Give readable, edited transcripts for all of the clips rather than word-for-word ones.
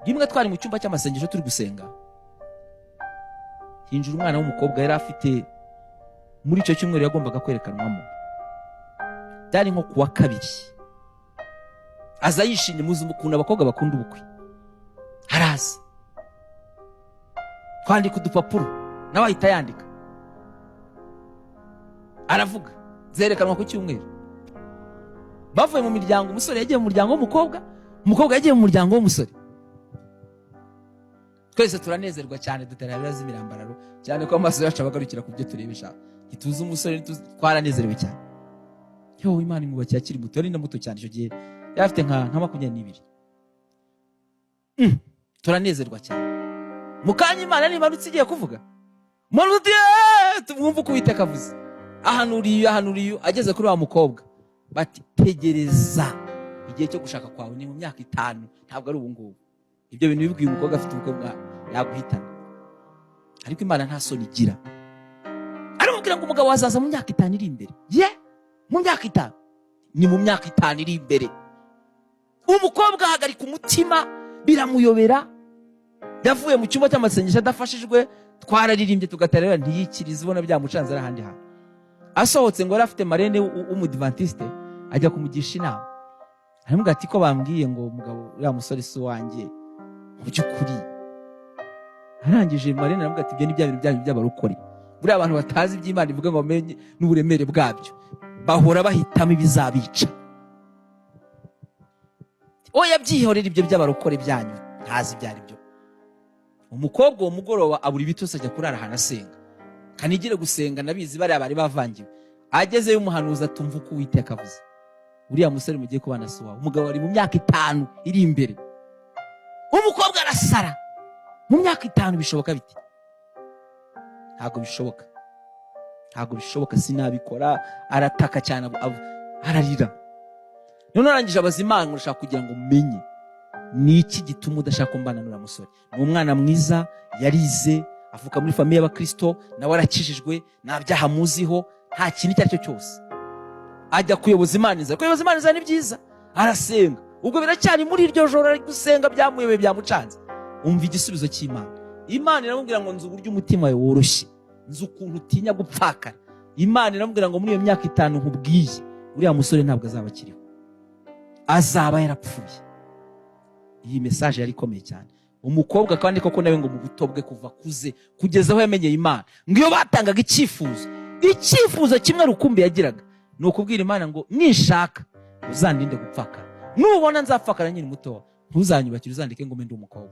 rimwe twari mu cyumba cy'amasengesho turi gusenga, hinjira umwana w'umukobwa yari afite muri icyo cyumweru yagombaga kwerekanwamo, byari nko kuwa kabiri. Aza yishimye, muzi ukuntu abakobwa bakunda ubukwe, haraza kwandika udupapuro, nawe ahita yandika, aravuga zerekanwa ku cyumweru. Bavuye mu miryango, umusore yagiye mu muryango w'umukobwa, umukobwa yagiye mu muryango w'umusore. Twese turanezerwa cyane, dutarabira z'imirambararo cyane ko amaso yacu abagarukira ku byo turebesha. Ituze umusore twaranezerewe cyane. Yo, Imana imwubakiye akiri muto, yari na muto cyane icyo gihe, yari afite nka 22. Turanezerwa cyane. Mukanya Imana nimanutse igiye kuvuga, Manuti tumwumva uko Uwiteka avuze. Ahanuriye ageze kuri wa mukobwa, bati tegereza igihe cyo gushaka kwawe ni mu myaka 5, ntabwo ari ubu ngubu. Ibyo bintu bibwiye umukobwa afite ubukwe yaguhitana. Ariko Imana nta soni igira, aramubwira ngo umugabo wazaza mu myaka 5 iri imbere. Mu myaka 5? Ni mu myaka 5 iri imbere. Umukobwa ahagarika umutima, biramuyobera. Yavuye mu cyumba cy'amasengesho adafashijwe, twararirimbye tugatarera, ntiyikiriza, ubona byamucanze ari ahandi hantu. Asohotse ngo yari afite marene w'umudivantiste, ajya kumugisha inama. Aramubwira ati ko bambwiye ngo umugabo uriya musore si wanjye mu by'ukuri. Arangije marene aramubwira ati ibyo ni bya bintu byanyu by'abarokore. Buriya abantu batazi iby'Imana ivuga ngo bamenye n'uburemere bwabyo, bahora bahitamo ibizabica. Oya, byihorera ibyo by'abarokore byanyu, ntazi ibyo ari byo. Umukobwa uwo mugoroba abura ibitose, ajya kurara ahantu asenga. Kanigire gusenga, nabizi bariya bari bavangiwe. Agezeyo umuhanuzi atumva uko Uwiteka avuze, uriya musore mugiye kubana si wawe. Umugabo ari mu myaka 5 iri imbere. Umukobwa arasara. Mu myaka 5 bishoboka bite? Ntabwo bishoboka, ntabwo bishoboka, sinabikora. Arataka cyane, ararira. None arangije abaza Imana, urashaka kugira ngo umenye ni iki gituma udashaka kumbana n'uriya musore. Ni umwana mwiza, yarize, avuka muri famiye y'Abakristo, nawe arakijijwe, nta byaha muziho, nta kintu icyo ari cyo cyose. Ajya kuyoboza Imana inzara. Kuyoboza Imana inzara ni byiza, arasenga. Ubwo biracyari muri iryo joro ari gusenga, byamuyobeye, byamucanze. Umva igisubizo cy'Imana. Imana iramubwira ngo nzi uburyo umutima wawe woroshye, nzi ukuntu utinya gupfakara. Imana iramubwira ngo muri iyo myaka 5 nkubwiye, uriya musore ntabwo azaba akiriho, azaba yarapfuye. Iyi message yari ikomeye cyane. Umukobwa kandi koko nawe ngo mu buto bwe kuva kuze kugeza aho yamenyeye Imana, ngo iyo batangaga icyifuzo kimwe rukumbi yagiraga, ni ukubwira Imana ngo nishaka uzandinde gupfaka, nubona nzapfakara nyine muto, ntuzanyubakire, uzandike ngo mende umukobwa.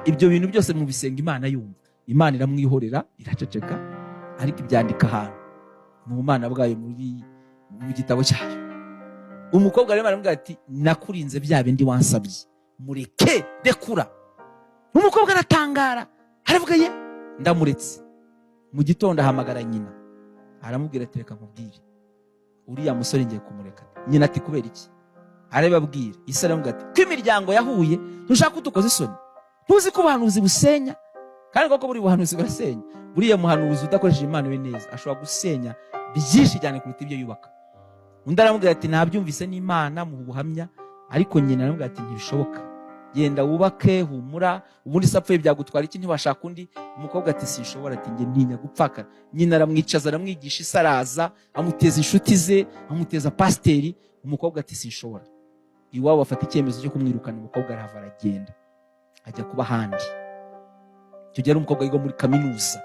Ibyo bintu byose mu bisenga Imana yumva. Imana iramwihorera, iraceceka, ariko ibyandika ahantu mu Mana bwayo mu gitabo cyayo. Umukobwa rero aramubwira ati nakurinze bya bindi wansabye, mureke dekura. Umukobwa aratangara, aravuga ye ndamuretse. Mu gitondo ahamagara nyina, aramubwira ati reka nkubwire, uriya musore ngiye kumureka. Nyina ati kubera iki? Arababwira. Ise aramubwira ati ko imiryango yahuye, ntushaka kutukoza isoni? Ntuzi ko ubuhanuzi busenya? Kandi koko buri buhanuzi burasenya. Buriya muhanuzi udakoresheje Imana we neza ashobora gusenya byinshi cyane kuruta ibyo yubaka. Undi aramubwira ati nabyumvise n'Imana mu buhamya, ariko nyina aramubwira ati ntibishoboka, genda wubake, humura, ubundi sapfuye byagutwara iki, ntibashaka undi. Umukobwa ati sinshobora, ati nge ntinya gupfakara. Nyina aramwicaza, aramwigisha, isaraza, amuteza inshuti ze, amuteza pasiteri. Umukobwa ati sinshobora. Iwabo bafata icyemezo cyo kumwirukana. Umukobwa arahava aragenda, ajya kuba ahandi. Icyo gihe ari umukobwa yiga muri kaminuza,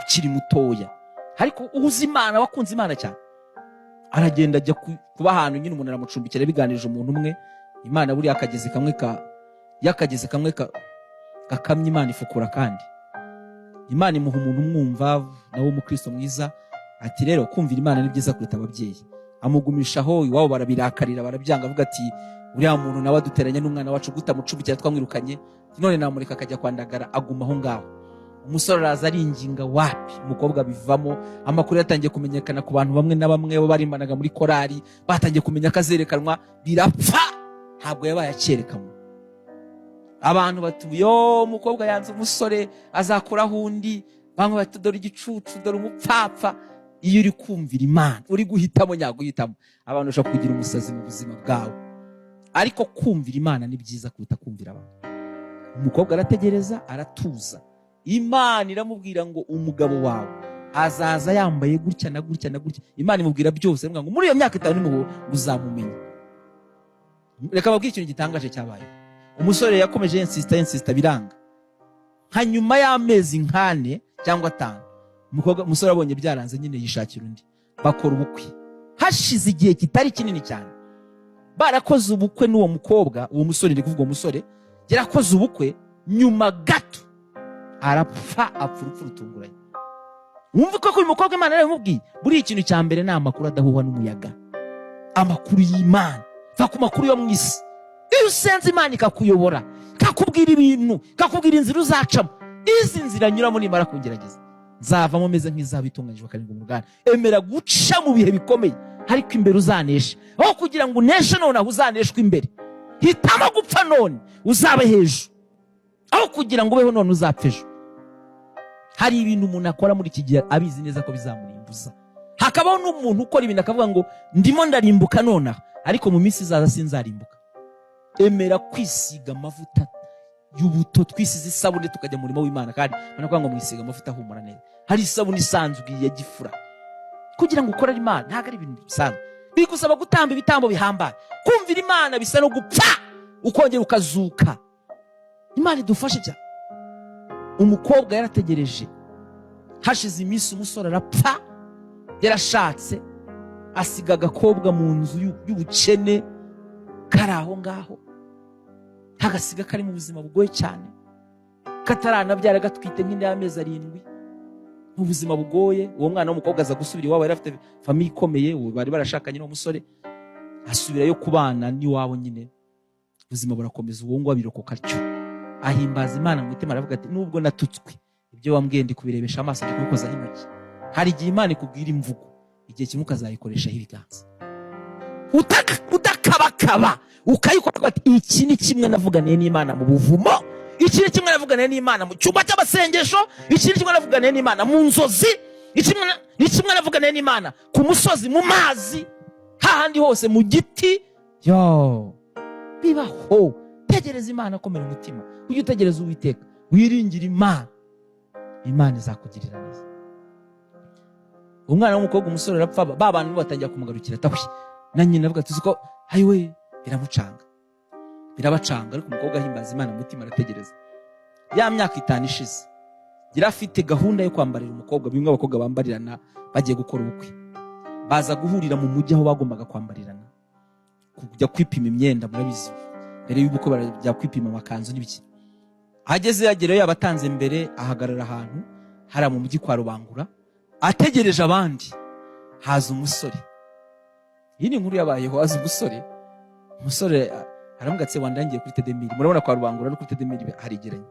ukiri mutoya, ariko uhuza Imana, wakunze Imana cyane. Aragenda ajya kuba ahantu nyine umuntu aramucumbikira, biganirije umuntu umwe. Imana buri yakageze kamwe gakamye, Imana ifukura kandi. Imana imuha umuntu umwumva, nawe umukristo mwiza. Ati rero kumvira Imana ni byiza kuruta ababyeyi. Amugumishaho, iwabo barabirakarira, barabyanga, avuga ati uriya muntu nawe aduteranya n'umwana wacu, gutamucumbikira twamwirukanye, none namureka akajya kwandagara. Aguma aho ngaho. Umusore araza aringinga, wapi, umukobwa bivamo. Amakuru yatangiye kumenyekana ku bantu bamwe na bamwe bo barimbanaga muri korari, batangiye kumenya akazerekanwa, birapfa, ntabwo yabaye acyerekanwa. Abantu batuyo umukobwa yanze umusore, azakuraho undi, bamwe bati dore igicucu, dore umupfapfa. Iyo uri kumvira Imana, uri guhitamo nyaguhitamo, abantu bashaka kugira umusazi mu buzima bwawe. ariko kumvira Imana ni byiza kuruta kumvira abantu. Umukobwa arategereza, aratuza. Imana iramubwira ngo umugabo wawe azaza yambaye gutya na gutya na gutya. Imana imubwira byose, ngo muri iyo myaka 5 niho uzamumenya. Reka babwire ikintu gitangaje cyabaye. Umusore yakomeje insista biranga. Hanyuma y'amezi 4 cyangwa 5, umusore abonye byaranze, nyine yishakira undi, bakora ubukwe. Hashize igihe kitari kinini cyane, barakoze ubukwe n'uwo mukobwa. Uwo musore, ndi kuvuga uwo musore, yarakoze ubukwe, nyuma gato arapfa, apfa urupfu rutunguranye. Wumva ko uyu mukobwa Imana yaramubwiye buri ikintu cya mbere ni amakuru adahuha n'umuyaga, amakuru y'Imana. Va ku makuru yo mu isi. Iyo usenze Imana ikakuyobora, kakubwira ibintu, kakubwira inzira uzacamo, izi nzira nyuramo nimara kugerageza nzavamo meze nk'izaba itunganyijwe karindwi mu ruganda. Emera guca mu bihe bikomeye, ariko imbere uzanesha. Aho kugira ngo uneshe none aho uzaneshwe imbere, hitamo gupfa none uzabe hejuru, aho kugira ngo ubeho none uzapfe ejo. Hari ibintu umuntu akora muri iki gihe abizi neza ko bizamurimbuza. Hakabaho n'umuntu ukora ibintu akavuga ngo ndimo ndarimbuka nonaha, ariko mu minsi izaza sinzarimbuka. Emera kwisiga amavuta y'ubuto, twisize isabune tukajya mu murimo w'Imana. Kandi banavuga ngo mwisiga amavuta ahumura neza. Hari isabune isanzwe ya gifura. Kugira ngo ukorere Imana ntago ari ibintu bisanzwe, bigusaba gutamba ibitambo bihambaye. Kumvira Imana bisa no gupfa ukongera ukazuka. Imana idufashe cyane. Umukobwa yarategereje, hashize iminsi umusore arapfa. Yarashatse, asiga agakobwa mu nzu y'ubukene kari aho ngaho, hagasiga kari mu buzima bugoye cyane, kataranabyara, gatwite nk'indi y'amezi 7, mu buzima bugoye. Uwo mwana w'umukobwa aza gusubira iwabo, yari afite famiye ikomeye, bari barashakanye n'umusore, asubirayo kubana n'iwabo. Nyine ubuzima burakomeza, uwo ngo abirokoka atyo, ahimbaza Imana mu mutima, aravuga ati nubwo natutswe, ibyo wambwiye ndi kubirebesha amaso, ndi kubikozaho intoki. Hari igihe Imana ikubwira imvugo, igihe kimwe ukazayikoreshaho ibiganza, udakabakaba ukayikora ati iki ni kimwe navuganiye n'Imana mu buvumo, iki ni kimwe navuganiye n'Imana mu cyumba cy'abasengesho, iki ni kimwe navuganiye n'Imana mu nzozi, iki ni kimwe navuganiye n'Imana ku musozi, mu mazi, hahandi hose, mu giti. Bibaho. Tegereza Imana, komera umutima, ujye utegereza Uwiteka, wiringire Imana, Imana izakugirira neza. Umwana w'umukobwa, umusore arapfa, babantu batangira kumugarukira, tawe na nyina avuga tuzi ko ayiwe birabacanga, ariko umukobwa ahimbaza Imana mu mutima, arategereza. Ya myaka 5 ishize, gira afite gahunda yo kwambarira umukobwa bimwe abakobwa bambarirana bagiye gukora ubukwe. Baza guhurira mu mujyi aho bagombaga kwambarirana, kujya kwipima imyenda. Murabizi mbere y'uko barajya kwipima amakanzu n'ibiki. Ageze yagereyo, yabatanze mbere, ahagarara ahantu hari mu mujyi kwa Rubangura, ategereje abandi. Haza umusore, iyi ni inkuru yabayeho. Haza umusore aramugatse, wandangiye kuri Tedemiri. Murabona kwa Rubangura no kuri Tedemiri harigeranye.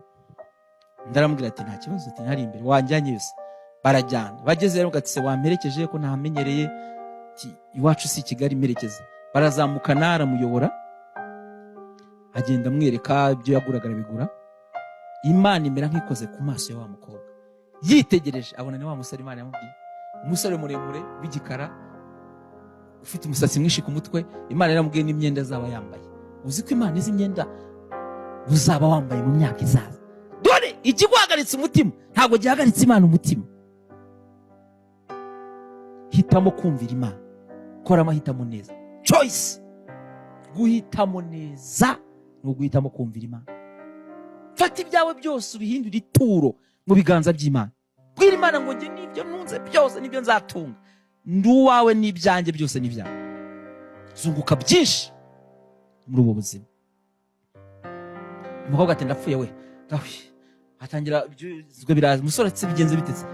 Ndaramubwira ati nta kibazo, ati ntari imbere, wanjyanye yose. Barajyana, bageze aramugatse, wamperekeje ko ntamenyereye, iwacu si Kigali, merekeza. Barazamukana, aramuyobora, agenda amwereka ibyo yaguraga, arabigura. Imana imera nk'ikoze ku maso ya wa mukobwa, yitegereje abona ni wa musore Imana yamubwiye. Umusore muremure w'igikara, ufite umusatsi mwinshi ku mutwe. Imana yaramubwiye n'imyenda azaba yambaye. Uzi ko Imana izi imyenda uzaba wambaye mu myaka izaza. Dore ikiguhagaritse umutima ntabwo gihagaritse Imana umutima. Hitamo kumvira Imana, kora amahitamo neza. Choice, guhitamo neza no guhitamo kumvira Imana. Fata ibyawe byose ubihindura ituro mu biganza by'Imana. Bwira Imana ngo nge nibyo ntunze byose nibyo nzatunga, nduwawe n'ibyanjye byose n'ibyawe. Zunguka byinshi muri ubu buzima. Umukobwa ati ndapfuye we, atangira ibyo biraza. Umusore ati bigenze bitetse,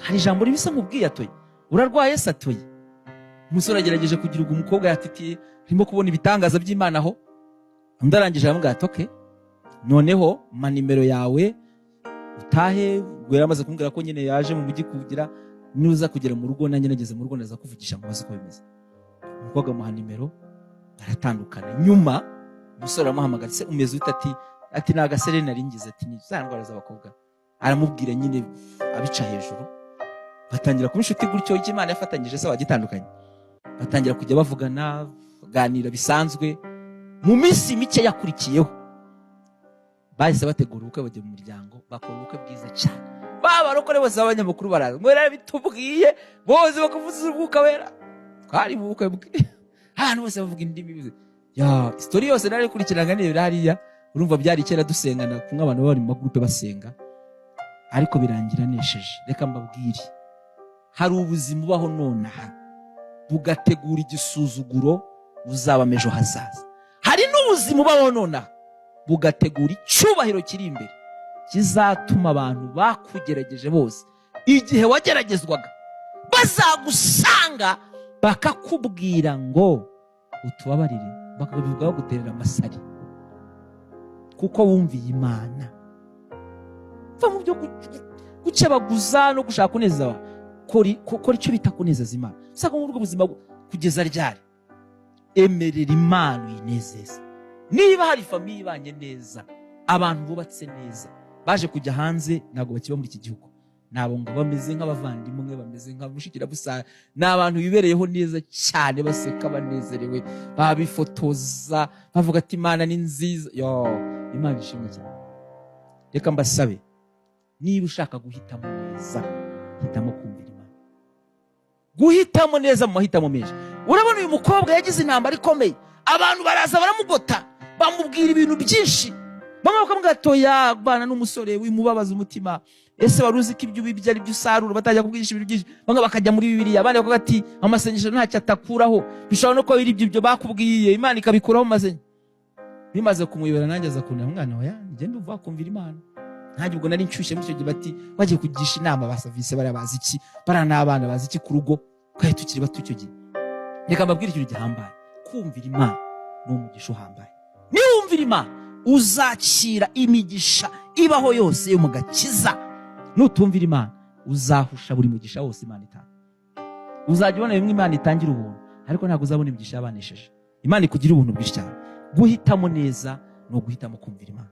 hari ijambo ribisa nk'ubwiye atoye, urarwaye se atoye. Umusore agerageje kugira ngo umukobwa yatitiye, arimo kubona ibitangaza by'Imana aho. Ndarangije aramubwira ati okay, noneho ma nimero yawe utahe. Gwera amaze kumbwira ko nyine yaje mu mujyi kugira, nuza kugera mu rugo nanjye nageze mu rugo ndaza kuvugisha ngo baze ko bimeze. Umukobwa amuha nimero, baratandukana. Nyuma umusore aramuhamagara, se umeze ute? Ati nagasere naringize, ati ni za ndwara z'abakobwa. Aramubwira nyine abica hejuru, batangira kuba inshuti gutyo. Icyo Imana yafatanyije se wagitandukanye. Batangira kujya bavugana, baganira bisanzwe. mu minsi mike yakurikiyeho bahise bategura ubukwe, bajya mu muryango bakora ubukwe bwiza cyane. Barokore bose b'abanyamakuru baraza ngo rero bitubwiye bose bakavuza ubwuka wera, twari mu bukwe bwe ahantu bose bavuga indimi bize ya story yose nari kurikirana niyo hariya. Urumva byari kera dusengana kumwe abantu bari mu magroupe basenga, ariko birangira nesheje. Reka mbabwire, hari ubuzima ubaho nonaha bugategura igisuzuguro uzaba mejo hazaza. Hari n'ubuzima ubaho nonaha bugategura icyubahiro kiri imbere kizatuma abantu bakugerageje bose igihe wageragezwaga bazagusanga bakakubwira ngo utubabarire, bakabivuga baguterera amasari kuko wumviye Imana. Va mu byo gucebaguza no gushaka kuneza, kora icyo bita kunezeza Imana. Saka mu bwo buzima kugeza ryari emerera Imana uyinezeza. Niba hari famiye ibanye neza, abantu bubatse neza, baje kujya hanze ntago bakiba muri iki gihugu, nabo ngo bameze nk'abavandimwe, bameze nka mushikira busa, n'abantu bibereyeho neza cyane, baseka banezerewe, babifotoza bavuga ati Imana ni nziza. Imana ishimwe cyane. Reka mbasabe, niba ushaka guhitamo neza, hitamo kumvira Imana. Guhitamo neza mu mahitamo menshi. Urabona uyu mukobwa yagize intambara ikomeye, abantu baraza baramugota, bamubwira ibintu byinshi, bamwe bakamubwira atoya bana n'umusore wimubabaza umutima, ese waruzi ko ibyo ubibye ari byo usarura, batajya kubwigisha ibintu byinshi, bamwe bakajya muri Bibiliya, abandi bakavuga ati amasengesho ntacyo atakuraho, bishobora no kuba ibyo bakubwiye Imana ikabikuraho maze. Bimaze kumuyobera nanjye aza kunira umwana wa yanjye ndumva kumvira Imana. Ntanjye ubwo nari nshyushye muri icyo gihe, bati bagiye kugisha inama basavise bari bazi iki, bara n'abana bazi iki ku rugo, kandi tukiri bato icyo gihe. Reka mbabwire ikintu gihambaye, kumvira Imana ni umugisha uhambaye. Niwumvira Imana uzakira imigisha ibaho yose yo mu gakiza. Nutumvira Imana uzahusha buri mugisha wose Imana itanga. Uzajya ubona bimwe Imana itangira ubuntu, ariko ntabwo uzabona imigisha yabanesheje. Imana ikugira ubuntu bwinshi cyane. Guhitamo neza no guhitamo kumvira Imana.